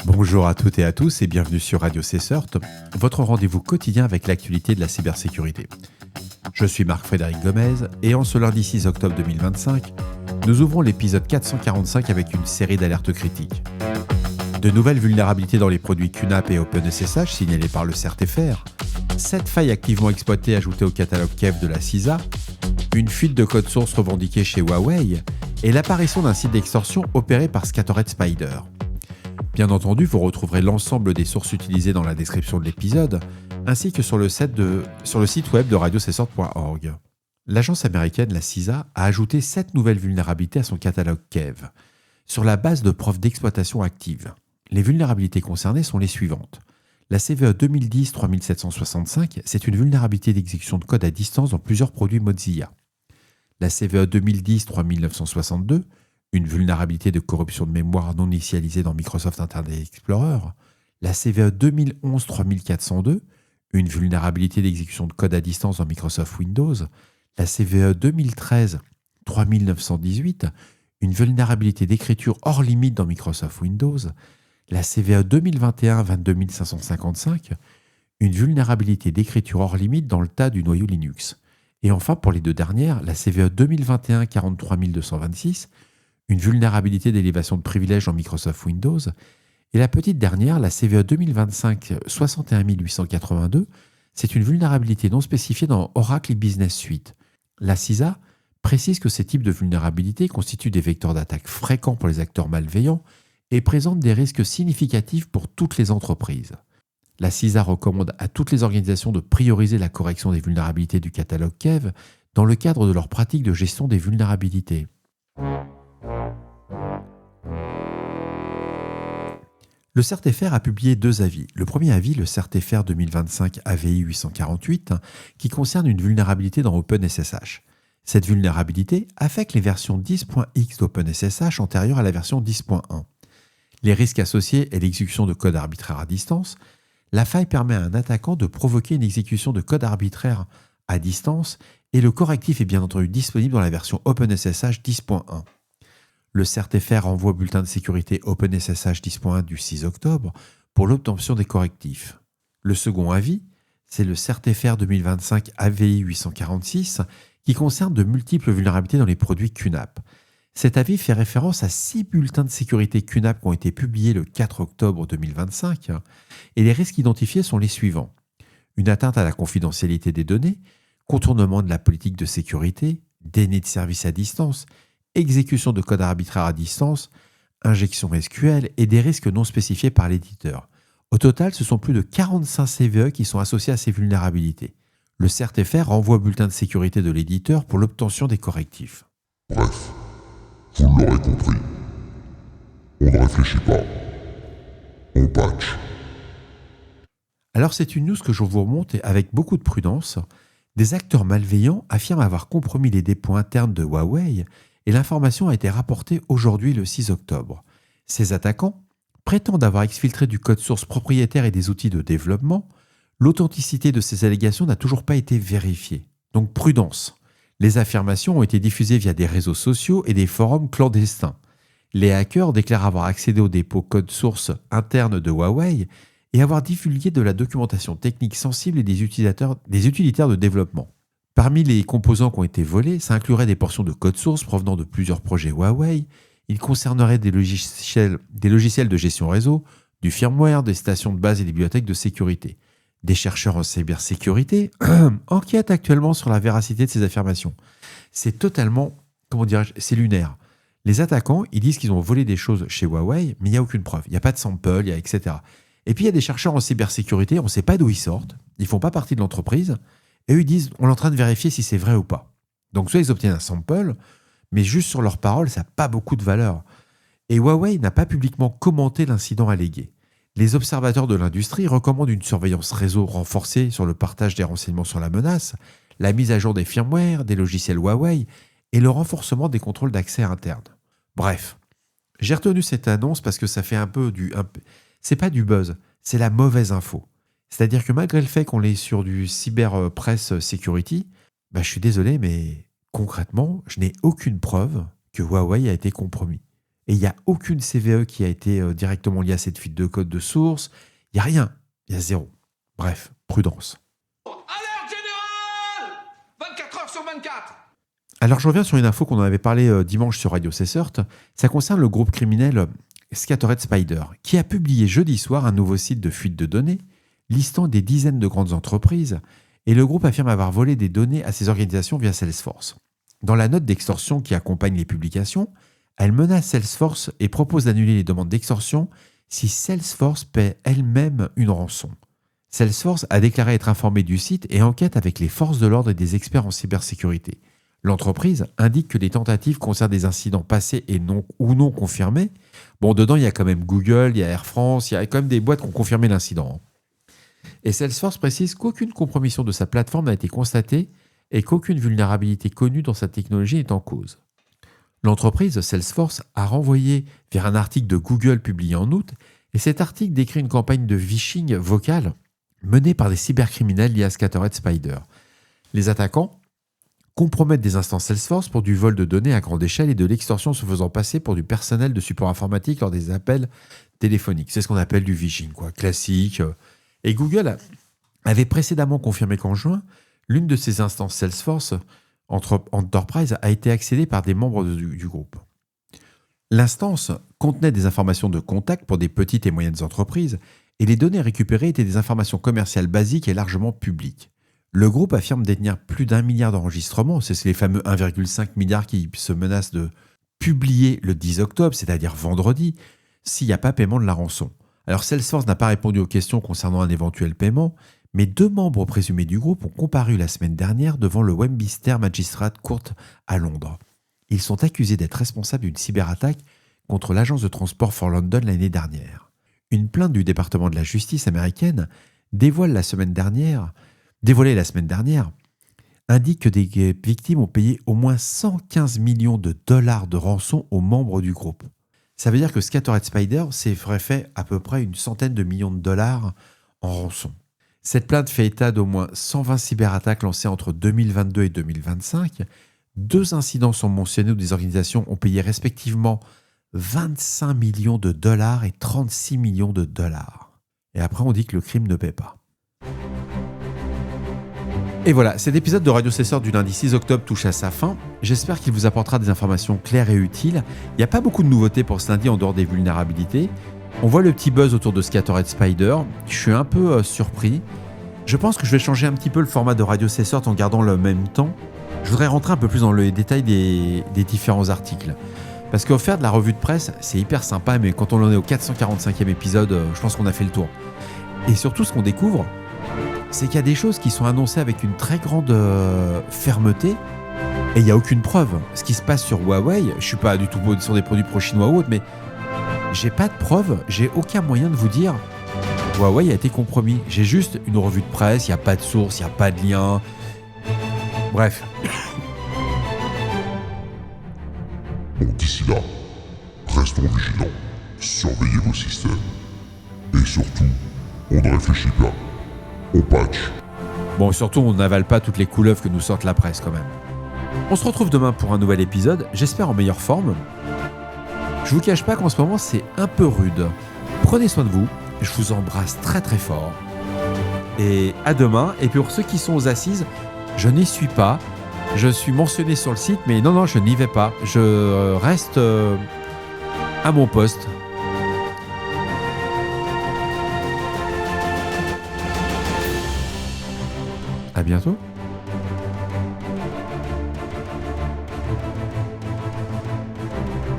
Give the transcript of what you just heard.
Bonjour à toutes et à tous et bienvenue sur Radio CSERT, votre rendez-vous quotidien avec l'actualité de la cybersécurité. Je suis Marc-Frédéric Gomez et en ce lundi 6 octobre 2025, nous ouvrons l'épisode 445 avec une série d'alertes critiques. De nouvelles vulnérabilités dans les produits QNAP et OpenSSH signalées par le CERT-FR, 7 failles activement exploitées ajoutées au catalogue KEV de la CISA, une fuite de code source revendiquée chez Huawei et l'apparition d'un site d'extorsion opéré par Scattered Spider. Bien entendu, vous retrouverez l'ensemble des sources utilisées dans la description de l'épisode, ainsi que sur le site web de radiocessort.org. L'agence américaine, la CISA, a ajouté 7 nouvelles vulnérabilités à son catalogue KEV, sur la base de preuves d'exploitation actives. Les vulnérabilités concernées sont les suivantes. La CVE 2010-3765, c'est une vulnérabilité d'exécution de code à distance dans plusieurs produits Mozilla. La CVE 2010-3962, une vulnérabilité de corruption de mémoire non initialisée dans Microsoft Internet Explorer, la CVE 2011-3402, une vulnérabilité d'exécution de code à distance dans Microsoft Windows, la CVE 2013-3918, une vulnérabilité d'écriture hors limite dans Microsoft Windows, la CVE 2021-22555, une vulnérabilité d'écriture hors limite dans le tas du noyau Linux. Et enfin, pour les deux dernières, la CVE 2021-43226, une vulnérabilité d'élévation de privilèges dans Microsoft Windows, et la petite dernière, la CVE 2025-61882, c'est une vulnérabilité non spécifiée dans Oracle Business Suite. La CISA précise que ces types de vulnérabilités constituent des vecteurs d'attaque fréquents pour les acteurs malveillants et présentent des risques significatifs pour toutes les entreprises. La CISA recommande à toutes les organisations de prioriser la correction des vulnérabilités du catalogue KEV dans le cadre de leurs pratiques de gestion des vulnérabilités. Le CERT-FR a publié 2 avis. Le premier avis, le CERT-FR 2025 AVI 848, qui concerne une vulnérabilité dans OpenSSH. Cette vulnérabilité affecte les versions 10.x d'OpenSSH antérieures à la version 10.1. Les risques associés et l'exécution de code arbitraire à distance. La faille permet à un attaquant de provoquer une exécution de code arbitraire à distance et le correctif est bien entendu disponible dans la version OpenSSH 10.1. Le CERT-FR envoie au bulletin de sécurité OpenSSH 10.1 du 6 octobre pour l'obtention des correctifs. Le second avis, c'est le CERT-FR 2025 AVI 846 qui concerne de multiples vulnérabilités dans les produits QNAP. Cet avis fait référence à 6 bulletins de sécurité QNAP qui ont été publiés le 4 octobre 2025 et les risques identifiés sont les suivants. Une atteinte à la confidentialité des données, contournement de la politique de sécurité, déni de service à distance, exécution de code arbitraire à distance, injection SQL et des risques non spécifiés par l'éditeur. Au total, ce sont plus de 45 CVE qui sont associés à ces vulnérabilités. Le CERT-FR renvoie au bulletin de sécurité de l'éditeur pour l'obtention des correctifs. Bref, vous l'aurez compris. On ne réfléchit pas. On patch. Alors c'est une news que je vous remonte avec beaucoup de prudence. Des acteurs malveillants affirment avoir compromis les dépôts internes de Huawei et l'information a été rapportée aujourd'hui le 6 octobre. Ces attaquants prétendent avoir exfiltré du code source propriétaire et des outils de développement. L'authenticité de ces allégations n'a toujours pas été vérifiée. Donc prudence. Les affirmations ont été diffusées via des réseaux sociaux et des forums clandestins. Les hackers déclarent avoir accédé aux dépôts code source internes de Huawei et avoir divulgué de la documentation technique sensible et des utilitaires de développement. Parmi les composants qui ont été volés, ça inclurait des portions de code source provenant de plusieurs projets Huawei. Il concernerait des logiciels de gestion réseau, du firmware, des stations de base et des bibliothèques de sécurité. Des chercheurs en cybersécurité enquêtent actuellement sur la véracité de ces affirmations. C'est totalement, c'est lunaire. Les attaquants, ils disent qu'ils ont volé des choses chez Huawei, mais il n'y a aucune preuve. Il n'y a pas de sample, etc. Et puis il y a des chercheurs en cybersécurité, on ne sait pas d'où ils sortent, ils ne font pas partie de l'entreprise, et eux ils disent on est en train de vérifier si c'est vrai ou pas. Donc soit ils obtiennent un sample, mais juste sur leurs paroles, ça n'a pas beaucoup de valeur. Et Huawei n'a pas publiquement commenté l'incident allégué. Les observateurs de l'industrie recommandent une surveillance réseau renforcée sur le partage des renseignements sur la menace, la mise à jour des firmware, des logiciels Huawei et le renforcement des contrôles d'accès interne. Bref, j'ai retenu cette annonce parce que ça fait c'est pas du buzz, c'est la mauvaise info. C'est-à-dire que malgré le fait qu'on est sur du cyber press security, je suis désolé, mais concrètement, je n'ai aucune preuve que Huawei a été compromis. Et il n'y a aucune CVE qui a été directement liée à cette fuite de code de source. Il n'y a rien. Il y a zéro. Bref, prudence. Alerte générale 24 heures sur 24. Alors je reviens sur une info qu'on en avait parlé dimanche sur Radio Cessert. Ça concerne le groupe criminel Scattered Spider, qui a publié jeudi soir un nouveau site de fuite de données listant des dizaines de grandes entreprises, et le groupe affirme avoir volé des données à ces organisations via Salesforce. Dans la note d'extorsion qui accompagne les publications, elle menace Salesforce et propose d'annuler les demandes d'extorsion si Salesforce paie elle-même une rançon. Salesforce a déclaré être informé du site et enquête avec les forces de l'ordre et des experts en cybersécurité. L'entreprise indique que les tentatives concernent des incidents passés et ou non confirmés. Bon, dedans, il y a quand même Google, il y a Air France, il y a quand même des boîtes qui ont confirmé l'incident. Et Salesforce précise qu'aucune compromission de sa plateforme n'a été constatée et qu'aucune vulnérabilité connue dans sa technologie est en cause. L'entreprise Salesforce a renvoyé vers un article de Google publié en août, et cet article décrit une campagne de phishing vocal menée par des cybercriminels liés à Scattered Spider. Les attaquants compromettent des instances Salesforce pour du vol de données à grande échelle et de l'extorsion se faisant passer pour du personnel de support informatique lors des appels téléphoniques. C'est ce qu'on appelle du phishing, classique. Et Google avait précédemment confirmé qu'en juin, l'une de ces instances Salesforce Enterprise a été accédée par des membres du groupe. L'instance contenait des informations de contact pour des petites et moyennes entreprises, et les données récupérées étaient des informations commerciales basiques et largement publiques. Le groupe affirme détenir plus d'1 milliard d'enregistrements, c'est les fameux 1,5 milliard qui se menacent de publier le 10 octobre, c'est-à-dire vendredi, s'il n'y a pas paiement de la rançon. Alors Salesforce n'a pas répondu aux questions concernant un éventuel paiement, mais 2 membres présumés du groupe ont comparu la semaine dernière devant le Westminster Magistrates Court à Londres. Ils sont accusés d'être responsables d'une cyberattaque contre l'agence de transport for London l'année dernière. Une plainte du département de la justice américaine dévoilée la semaine dernière, indique que des victimes ont payé au moins 115 millions de dollars de rançon aux membres du groupe. Ça veut dire que Scattered Spider s'est fait à peu près une centaine de millions de dollars en rançon. Cette plainte fait état d'au moins 120 cyberattaques lancées entre 2022 et 2025. 2 incidents sont mentionnés où des organisations ont payé respectivement 25 millions de dollars et 36 millions de dollars. Et après, on dit que le crime ne paie pas. Et voilà, cet épisode de Radio Cesseur du lundi 6 octobre touche à sa fin. J'espère qu'il vous apportera des informations claires et utiles. Il n'y a pas beaucoup de nouveautés pour ce lundi en dehors des vulnérabilités. On voit le petit buzz autour de Scattered Spider. Je suis un peu surpris. Je pense que je vais changer un petit peu le format de Radio Cesseur en gardant le même temps. Je voudrais rentrer un peu plus dans le détail des différents articles. Parce qu'au faire de la revue de presse, c'est hyper sympa, mais quand on en est au 445e épisode, je pense qu'on a fait le tour. Et surtout, ce qu'on découvre, c'est qu'il y a des choses qui sont annoncées avec une très grande fermeté et il n'y a aucune preuve. Ce qui se passe sur Huawei, je ne suis pas du tout sur des produits pro-chinois ou autres, mais j'ai pas de preuve, j'ai aucun moyen de vous dire Huawei a été compromis. J'ai juste une revue de presse, il n'y a pas de source, il n'y a pas de lien. Bref. Bon, d'ici là, restons vigilants, surveillez vos systèmes. Et surtout, on ne réfléchit pas, on patch. Bon, surtout, on n'avale pas toutes les couleuvres que nous sorte la presse quand même. On se retrouve demain pour un nouvel épisode, j'espère en meilleure forme. Je vous cache pas qu'en ce moment, c'est un peu rude. Prenez soin de vous, je vous embrasse très très fort. Et à demain, et pour ceux qui sont aux assises, je n'y suis pas. Je suis mentionné sur le site, mais non, je n'y vais pas. Je reste à mon poste. À bientôt.